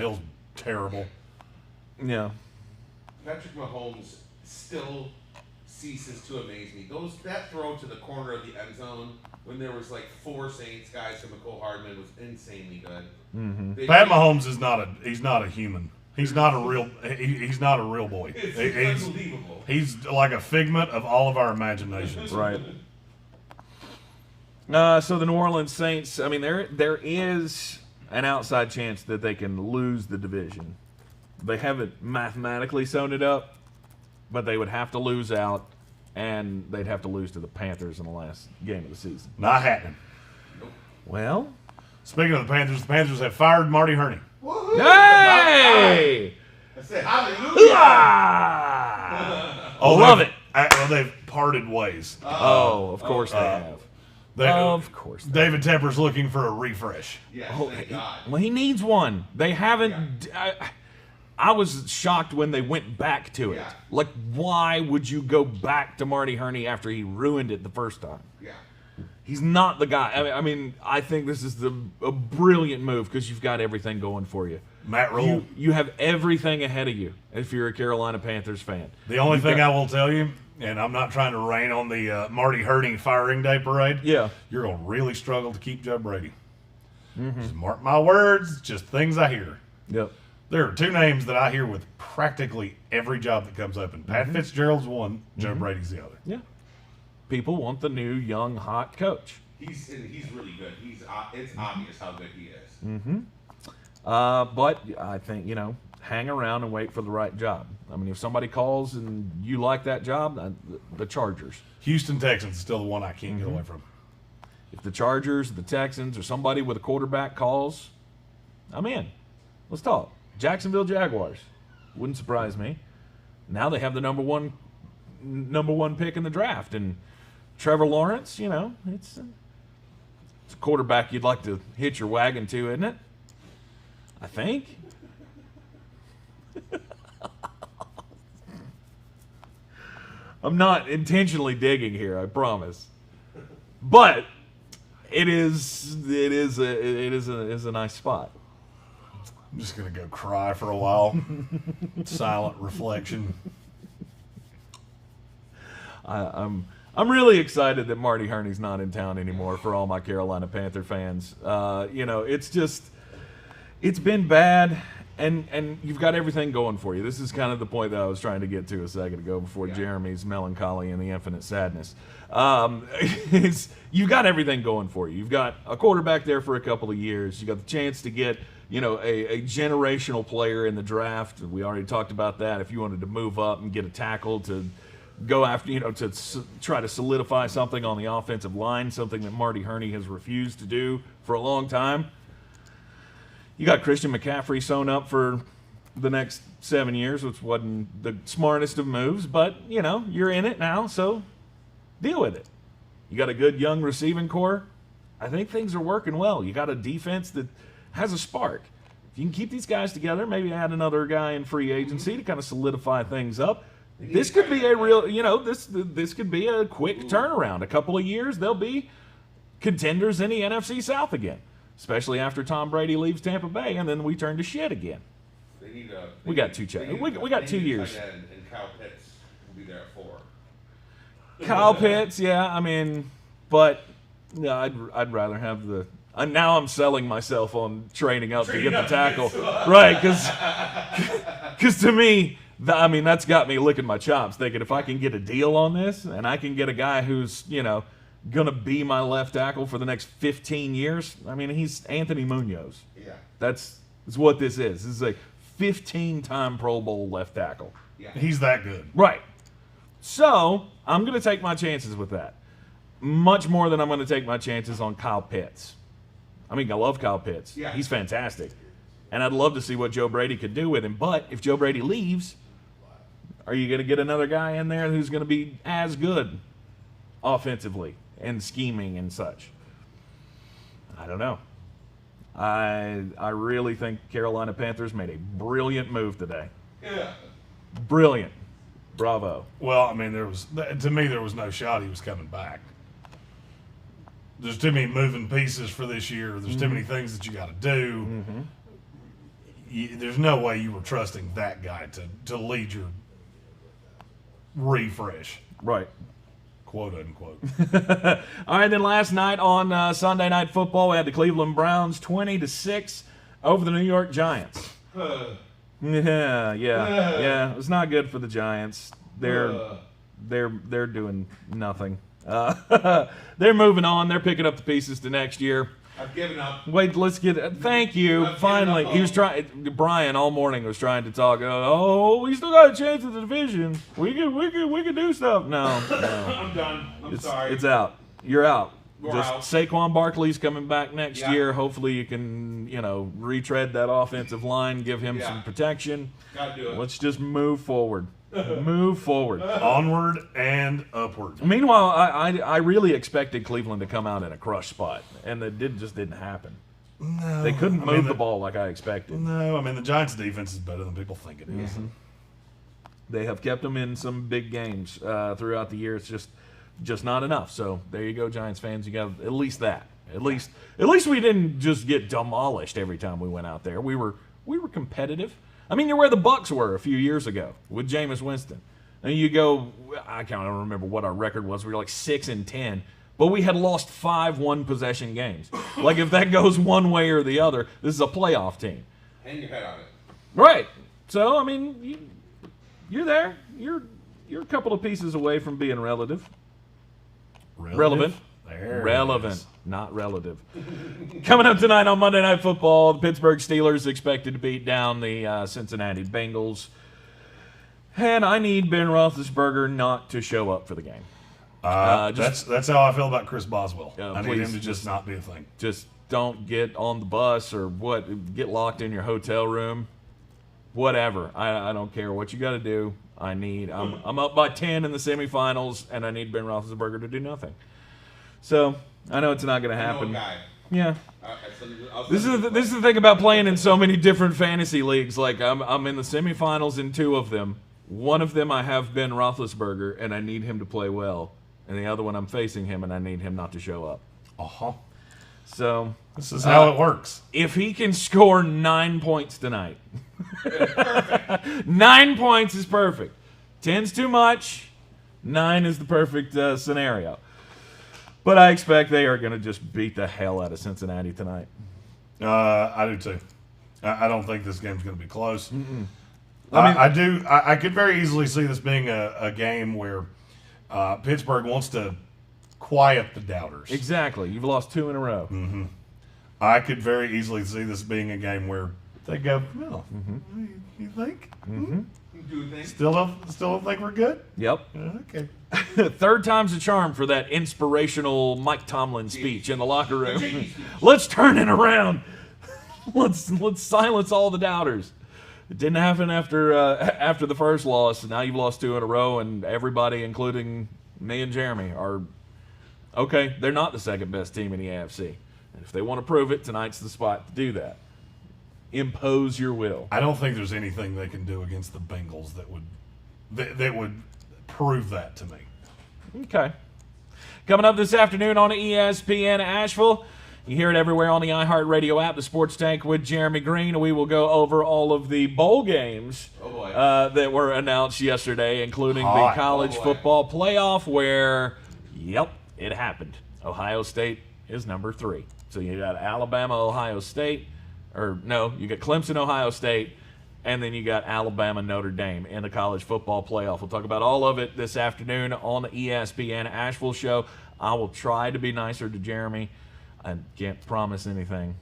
Hill's terrible. Yeah. Patrick Mahomes still ceases to amaze me. That throw to the corner of the end zone when there was like 4 Saints guys to McCole Hardman was insanely good. Mm-hmm. Pat Mahomes is he's not a human. He's not a real boy. It's unbelievable. He's like a figment of all of our imaginations. Right. So the New Orleans Saints, I mean, there is an outside chance that they can lose the division. They haven't mathematically sewn it up, but they would have to lose out, and they'd have to lose to the Panthers in the last game of the season. Not happening. Well, Speaking of the Panthers have fired Marty Hurney. Woo-hoo! hey! I said hallelujah. Love it. Well, they've parted ways. Oh, of course they have. Of course. David Tepper's looking for a refresh. Yes, Oh, thank God. well, he needs one. They haven't. I was shocked when they went back to it. Yeah. Like, why would you go back to Marty Hurney after he ruined it the first time? Yeah. He's not the guy. I think this is a brilliant move because you've got everything going for you. Matt Rule. You have everything ahead of you if you're a Carolina Panthers fan. The only thing I will tell you, and I'm not trying to rain on the Marty Hurney firing day parade. Yeah. You're going to really struggle to keep Joe Brady. Just mark my words, just things I hear. Yep. There are 2 names that I hear with practically every job that comes open. Pat Fitzgerald's one, Joe Brady's the other. Yeah. People want the new, young, hot coach. He's really good. It's obvious how good he is. But I think, hang around and wait for the right job. I mean, if somebody calls and you like that job, the Chargers. Houston Texans is still the one I can't get away from. If the Chargers, the Texans, or somebody with a quarterback calls, I'm in. Let's talk. Jacksonville Jaguars. Wouldn't surprise me. Now they have the number one pick in the draft. And Trevor Lawrence, it's a quarterback you'd like to hitch your wagon to, isn't it? I think. I'm not intentionally digging here, I promise. But it is a nice spot. I'm just going to go cry for a while. Silent reflection. I'm really excited that Marty Hurney's not in town anymore for all my Carolina Panther fans. It's been bad, and you've got everything going for you. This is kind of the point that I was trying to get to a second ago before Jeremy's melancholy and the infinite sadness. You've got everything going for you. You've got a quarterback there for a couple of years. You got the chance to get a generational player in the draft. We already talked about that. If you wanted to move up and get a tackle to go after, try to solidify something on the offensive line, something that Marty Hurney has refused to do for a long time. You got Christian McCaffrey sewn up for the next 7 years, which wasn't the smartest of moves, but, you're in it now, so deal with it. You got a good young receiving core. I think things are working well. You got a defense that has a spark. If you can keep these guys together, maybe add another guy in free agency to kind of solidify things up. This could be a real, this could be a quick turnaround. A couple of years, they'll be contenders in the NFC South again, especially after Tom Brady leaves Tampa Bay, and then we turn to shit again. We got 2 years. And Kyle Pitts will be there at 4. Kyle Pitts, yeah, but no, I'd rather have the. Now I'm selling myself on training up to get the tackle, right? Because to me, that's got me licking my chops, thinking if I can get a deal on this, and I can get a guy who's gonna be my left tackle for the next 15 years. He's Anthony Munoz. Yeah. That's what this is. This is a 15-time Pro Bowl left tackle. Yeah. He's that good. Right. So I'm going to take my chances with that. Much more than I'm going to take my chances on Kyle Pitts. I love Kyle Pitts. Yeah. He's fantastic. And I'd love to see what Joe Brady could do with him. But if Joe Brady leaves, are you going to get another guy in there who's going to be as good offensively and scheming and such? I don't know. I really think Carolina Panthers made a brilliant move today. Yeah. Brilliant. Bravo. Well, to me, there was no shot he was coming back. There's too many moving pieces for this year. There's too many things that you got to do. there's no way you were trusting that guy to lead your refresh, Right. quote unquote. All right, then last night on Sunday Night Football, we had the Cleveland Browns 20-6 over the New York Giants. Yeah. It was not good for the Giants. They're doing nothing. They're moving on. They're picking up the pieces to next year. I've given up. Wait, let's get. Thank you. I've Finally, given up he was trying. Brian all morning was trying to talk. Oh, we still got a chance at the division. We could do stuff. No. I'm done. I'm sorry. It's out. You're out. We're Just out. Saquon Barkley's coming back next Yeah. year. Hopefully, you can retread that offensive line, give him Yeah. some protection. Gotta do it. Let's just move forward. Move forward. Onward and upward. Meanwhile, I really expected Cleveland to come out in a crush spot, and it just didn't happen. No, They couldn't I mean, move the ball like I expected. No, I mean the Giants' defense is better than people think it is. They have kept them in some big games throughout the year. It's just not enough. So there you go, Giants fans. You got at least that. At least we didn't just get demolished every time we went out there. We were competitive. I mean, you're where the Bucks were a few years ago with Jameis Winston. And you go, I can't remember what our record was. We were like 6-10, but we had lost 5 one-possession games. Like if that goes one way or the other, this is a playoff team. Hang your head on it. Right. So I mean, you're there. You're a couple of pieces away from being relevant. There it Relevant, is. not relative. Coming up tonight on Monday Night Football, the Pittsburgh Steelers expected to beat down the Cincinnati Bengals. And I need Ben Roethlisberger not to show up for the game. That's how I feel about Chris Boswell. I need please, him to just not be a thing. Just don't get on the bus or get locked in your hotel room. Whatever. I don't care what you got to do. I'm up by 10 in the semifinals, and I need Ben Roethlisberger to do nothing. So I know it's not going to I know a happen. guy. Yeah. I'll This send is the thing about playing in so many different fantasy leagues. Like I'm in the semifinals in 2 of them. One of them I have Ben Roethlisberger, and I need him to play well. And the other one I'm facing him, and I need him not to show up. Uh-huh. So This is how it works. if he can score 9 points tonight, 9 points is perfect. 10's too much. 9 is the perfect scenario. But I expect they are going to just beat the hell out of Cincinnati tonight. I do too. I don't think this game's going to be close. I could very easily see this being a game where Pittsburgh wants to quiet the doubters. Exactly. You've lost 2 in a row. I could very easily see this being a game where they go, well, you think? Do things. Still don't think we're good? Yep. Okay. Third time's a charm for that inspirational Mike Tomlin speech in the locker room. Let's turn it around. Let's silence all the doubters. It didn't happen after the first loss. Now you've lost 2 in a row, and everybody, including me and Jeremy, are okay. They're not the second best team in the AFC. And if they want to prove it, tonight's the spot to do that. Impose your will. I don't think there's anything they can do against the Bengals that would prove that to me. Okay. Coming up this afternoon on ESPN Asheville, you hear it everywhere on the iHeartRadio app, the Sports Tank with Jeremy Green. We will go over all of the bowl games that were announced yesterday, including the college football playoff where, yep, it happened. Ohio State is number 3. So you got Alabama, Ohio State, or no, you got Clemson, Ohio State, and then you got Alabama, Notre Dame in the college football playoff. We'll talk about all of it this afternoon on the ESPN Asheville show. I will try to be nicer to Jeremy. I can't promise anything.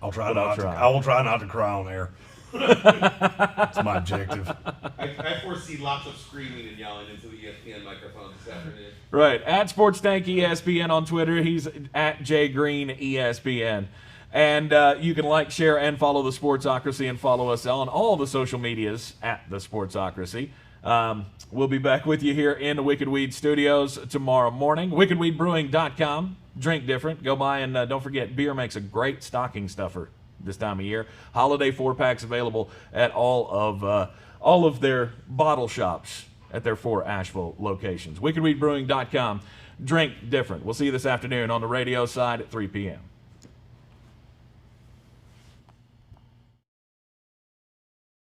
I will try not to cry on air. That's my objective. I foresee lots of screaming and yelling into the ESPN microphone this afternoon. Right. At Sports Tank ESPN on Twitter. He's at JGreenESPN. And you can like, share, and follow the Sportsocracy and follow us on all the social medias at the Sportsocracy. We'll be back with you here in the Wicked Weed Studios tomorrow morning. WickedWeedBrewing.com. Drink different. Go by and don't forget, beer makes a great stocking stuffer this time of year. Holiday 4-packs available at all of their bottle shops at their 4 Asheville locations. WickedWeedBrewing.com. Drink different. We'll see you this afternoon on the radio side at 3 p.m.